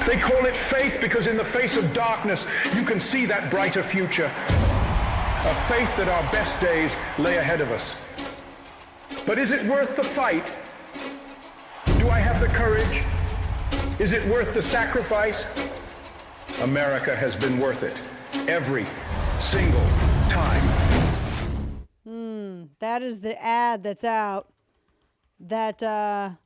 They call it faith because in the face of darkness, you can see that brighter future. A faith that our best days lay ahead of us. But is it worth the fight? Do I have the courage? Is it worth the sacrifice? America has been worth it every single time. That is the ad that's out that Ron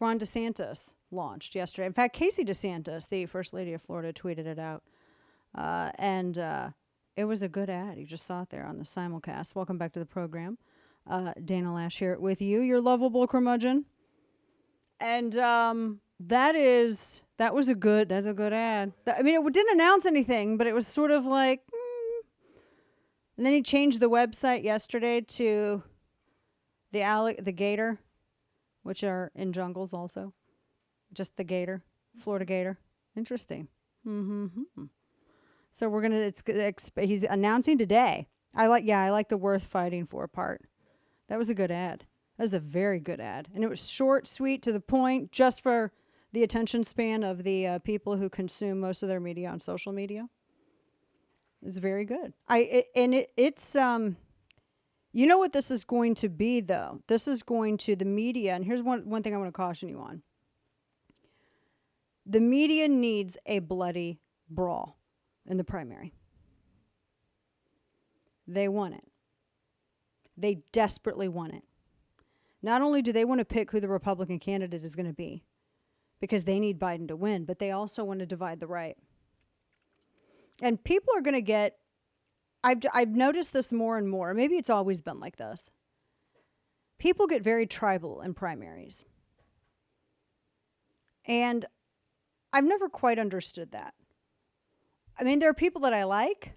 DeSantis launched yesterday. In fact, Casey DeSantis, the First Lady of Florida, tweeted it out. And it was a good ad. You just saw it there on the simulcast. Welcome back to the program. Dana Loesch here with you, your lovable curmudgeon. And that's a good ad. I mean, it didn't announce anything, but it was sort of like, And then he changed the website yesterday to the gator, which are in jungles also. Just the gator, Florida gator. Interesting. So he's announcing today. I like the worth fighting for part. That was a good ad. That was a very good ad. And it was short, sweet, to the point, just for the attention span of the people who consume most of their media on social media. It's very good. It's you know what this is going to be, though? This is going to the media, and here's one thing I want to caution you on. The media needs a bloody brawl in the primary. They want it. They desperately want it. Not only do they want to pick who the Republican candidate is going to be, because they need Biden to win, but they also want to divide the right. And people are going to get, I've noticed this more and more. Maybe it's always been like this. People get very tribal in primaries. And I've never quite understood that. I mean, there are people that I like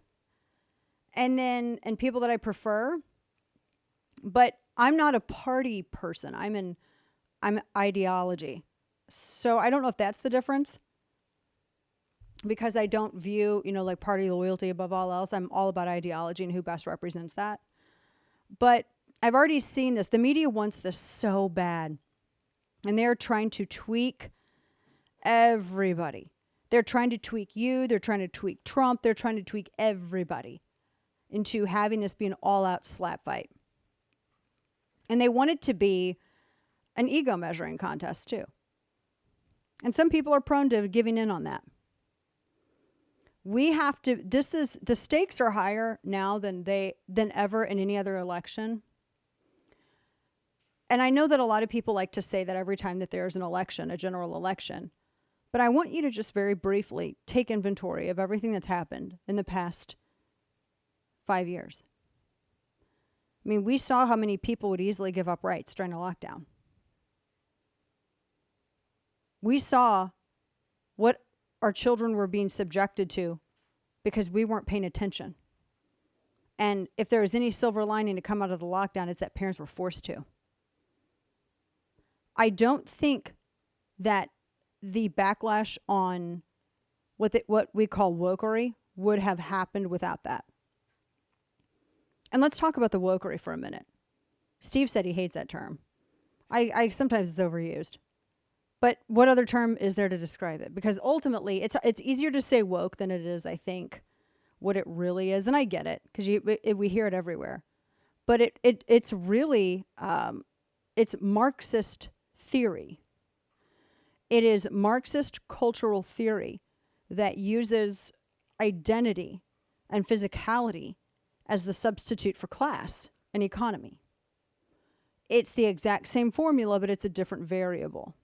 and people that I prefer, but I'm not a party person. I'm ideology. So I don't know if that's the difference. Because I don't view, like party loyalty above all else. I'm all about ideology and who best represents that. But I've already seen this. The media wants this so bad. And they're trying to tweak everybody. They're trying to tweak you. They're trying to tweak Trump. They're trying to tweak everybody into having this be an all-out slap fight. And they want it to be an ego measuring contest, too. And some people are prone to giving in on that. The stakes are higher now than ever in any other election. And I know that a lot of people like to say that every time that there's an election, a general election. But I want you to just very briefly take inventory of everything that's happened in the past 5 years. I mean, we saw how many people would easily give up rights during a lockdown. We saw what our children were being subjected to because we weren't paying attention. And if there was any silver lining to come out of the lockdown, it's that parents were forced to. I don't think that the backlash on what we call wokery would have happened without that. And let's talk about the wokery for a minute. Steve said he hates that term. I sometimes it's overused. But what other term is there to describe it? Because ultimately, it's easier to say woke than it is, I think, what it really is. And I get it, because we hear it everywhere. But it's really, it's Marxist theory. It is Marxist cultural theory that uses identity and physicality as the substitute for class and economy. It's the exact same formula, but it's a different variable.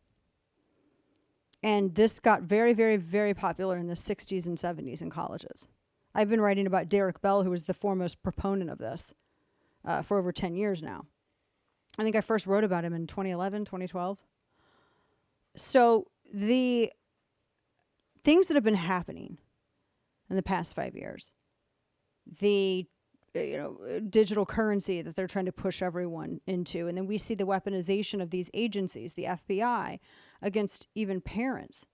And this got very, very, very popular in the 60s and 70s in colleges. I've been writing about Derek Bell, who was the foremost proponent of this for over 10 years now. I think I first wrote about him in 2011, 2012. So the things that have been happening in the past 5 years, the digital currency that they're trying to push everyone into. And then we see the weaponization of these agencies, the FBI, against even parents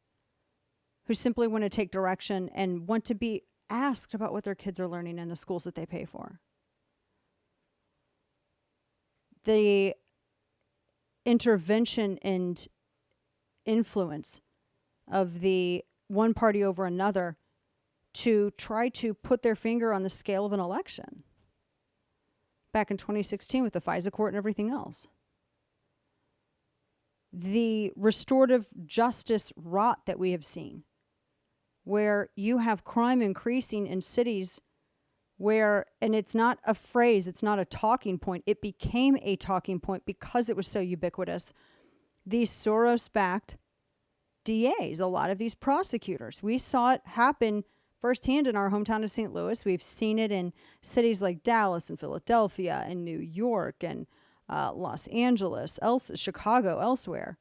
who simply want to take direction and want to be asked about what their kids are learning in the schools that they pay for. The intervention and influence of the one party over another to try to put their finger on the scale of an election back in 2016 with the FISA court and everything else. The restorative justice rot that we have seen, where you have crime increasing in cities where, and it's not a phrase, it's not a talking point, it became a talking point because it was so ubiquitous. These Soros-backed DAs, a lot of these prosecutors, we saw it happen firsthand in our hometown of St. Louis. We've seen it in cities like Dallas and Philadelphia and New York and Los Angeles, Chicago, elsewhere.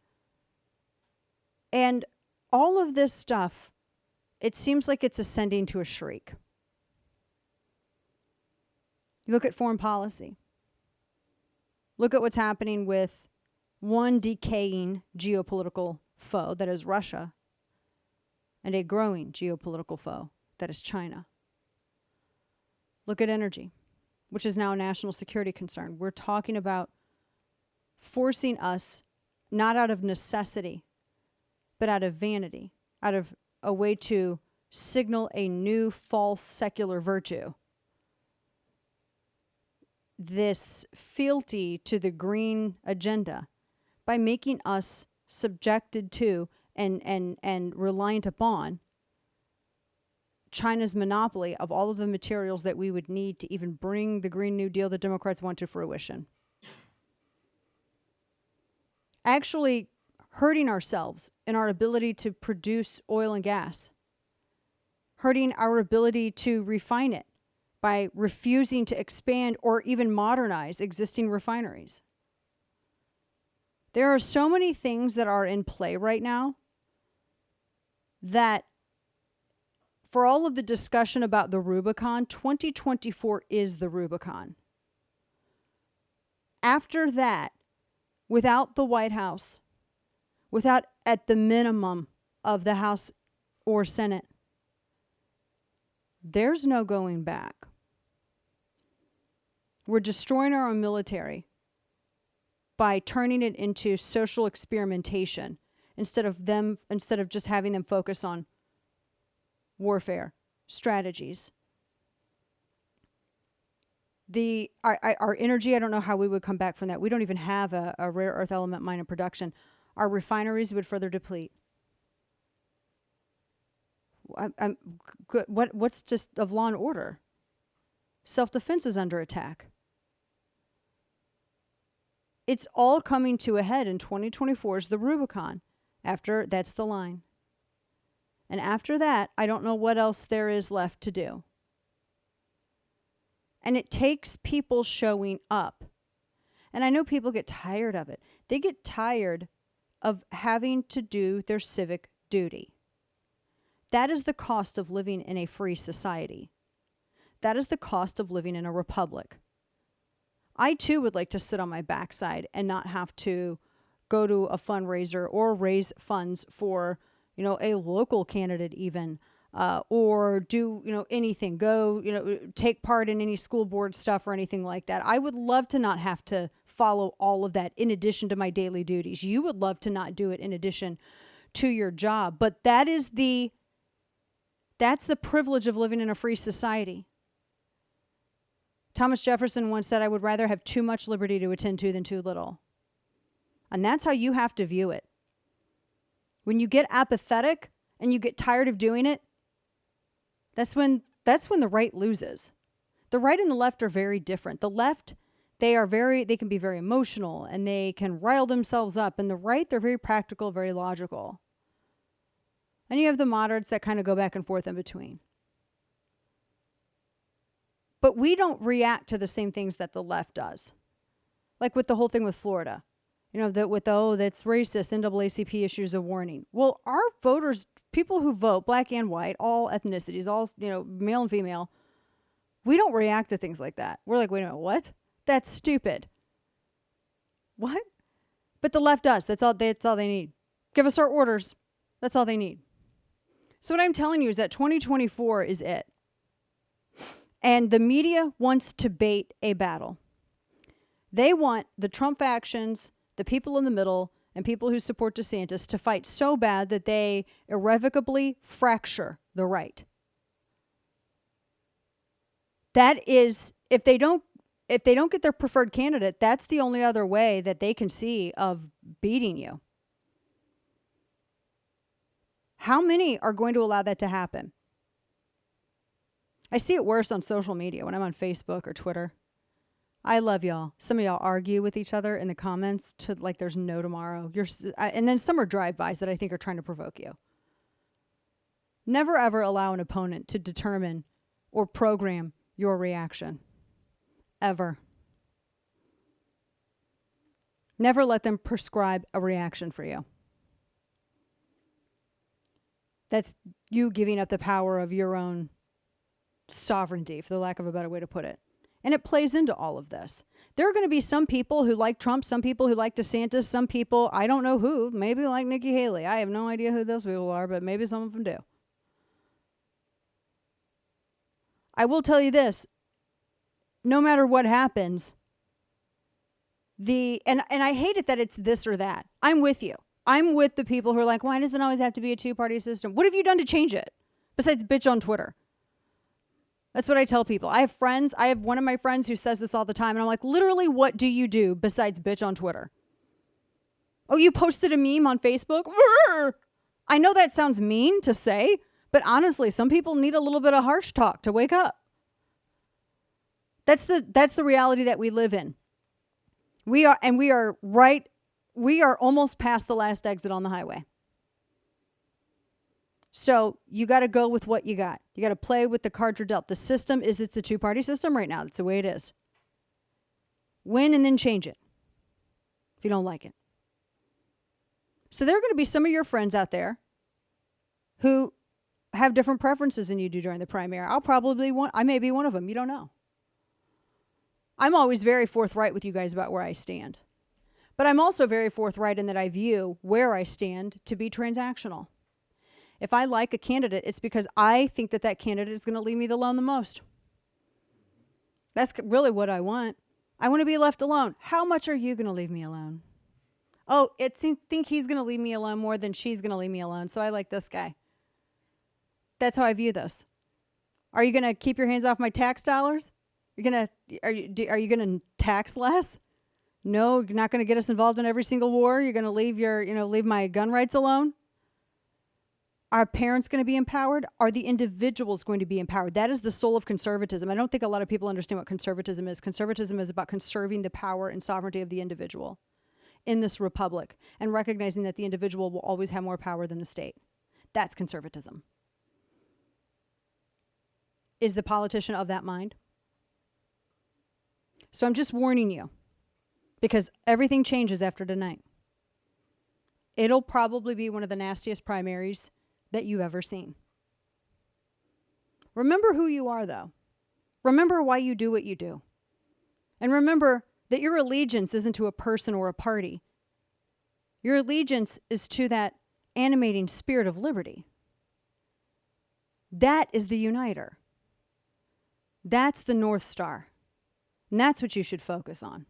And all of this stuff, it seems like it's ascending to a shriek. You look at foreign policy. Look at what's happening with one decaying geopolitical foe, that is Russia, and a growing geopolitical foe, that is China. Look at energy, which is now a national security concern. We're talking about forcing us, not out of necessity, but out of vanity, out of a way to signal a new false secular virtue. This fealty to the green agenda by making us subjected to and reliant upon China's monopoly of all of the materials that we would need to even bring the Green New Deal the Democrats want to fruition. Actually hurting ourselves in our ability to produce oil and gas, hurting our ability to refine it by refusing to expand or even modernize existing refineries. There are so many things that are in play right now that, for all of the discussion about the Rubicon, 2024 is the Rubicon. After that, without the White House, without at the minimum of the House or Senate, there's no going back. We're destroying our own military by turning it into social experimentation instead of just having them focus on warfare strategies. Our energy, I don't know how we would come back from that. We don't even have a rare earth element mine in production. Our refineries would further deplete. What's just of law and order? Self-defense is under attack. It's all coming to a head in 2024 is the Rubicon. After, that's the line. And after that, I don't know what else there is left to do. And it takes people showing up. And I know people get tired of it. They get tired of having to do their civic duty. That is the cost of living in a free society. That is the cost of living in a republic. I too would like to sit on my backside and not have to go to a fundraiser or raise funds for, a local candidate even, or do, anything, go, take part in any school board stuff or anything like that. I would love to not have to follow all of that in addition to my daily duties. You would love to not do it in addition to your job, but that's the privilege of living in a free society. Thomas Jefferson once said, I would rather have too much liberty to attend to than too little. And that's how you have to view it. When you get apathetic and you get tired of doing it, that's when the right loses. The right and the left are very different. The left, they can be very emotional and they can rile themselves up. And the right, they're very practical, very logical. And you have the moderates that kind of go back and forth in between. But we don't react to the same things that the left does. Like with the whole thing with Florida. That's racist, NAACP issues a warning. Well, our voters, people who vote, black and white, all ethnicities, all, male and female, we don't react to things like that. We're like, wait a minute, what? That's stupid. What? But the left does. That's all they need. Give us our orders. That's all they need. So what I'm telling you is that 2024 is it. And the media wants to bait a battle. They want the Trump factions, the people in the middle, and people who support DeSantis to fight so bad that they irrevocably fracture the right. That is, if they don't get their preferred candidate, that's the only other way that they can see of beating you. How many are going to allow that to happen? I see it worse on social media when I'm on Facebook or Twitter. I love y'all. Some of y'all argue with each other in the comments to like there's no tomorrow. And then some are drive-bys that I think are trying to provoke you. Never ever allow an opponent to determine or program your reaction. Ever. Never let them prescribe a reaction for you. That's you giving up the power of your own sovereignty, for the lack of a better way to put it. And it plays into all of this. There are going to be some people who like Trump, some people who like DeSantis, some people, I don't know who, maybe like Nikki Haley. I have no idea who those people are, but maybe some of them do. I will tell you this. No matter what happens, and I hate it that it's this or that. I'm with you. I'm with the people who are like, why does it always have to be a two-party system? What have you done to change it? Besides bitch on Twitter. That's what I tell people. I have friends. I have one of my friends who says this all the time. And I'm like, literally, what do you do besides bitch on Twitter? Oh, you posted a meme on Facebook? I know that sounds mean to say, but honestly, some people need a little bit of harsh talk to wake up. That's the reality that we live in. We are almost past the last exit on the highway. So you got to go with what you got. You got to play with the cards you're dealt. The system it's a two-party system right now. That's the way it is. Win and then change it if you don't like it. So there are going to be some of your friends out there who have different preferences than you do during the primary. I may be one of them. You don't know. I'm always very forthright with you guys about where I stand. But I'm also very forthright in that I view where I stand to be transactional. If I like a candidate, it's because I think that candidate is going to leave me alone the most. That's really what I want. I want to be left alone. How much are you going to leave me alone? Oh, think he's going to leave me alone more than she's going to leave me alone, so I like this guy. That's how I view this. Are you going to keep your hands off my tax dollars? Are you going to tax less? No, you're not going to get us involved in every single war. You're going to leave my gun rights alone. Are parents going to be empowered? Are the individuals going to be empowered? That is the soul of conservatism. I don't think a lot of people understand what conservatism is. Conservatism is about conserving the power and sovereignty of the individual in this republic and recognizing that the individual will always have more power than the state. That's conservatism. Is the politician of that mind? So I'm just warning you, because everything changes after tonight. It'll probably be one of the nastiest primaries that you've ever seen. Remember who you are, though. Remember why you do what you do. And remember that your allegiance isn't to a person or a party. Your allegiance is to that animating spirit of liberty. That is the uniter. That's the North Star. And that's what you should focus on.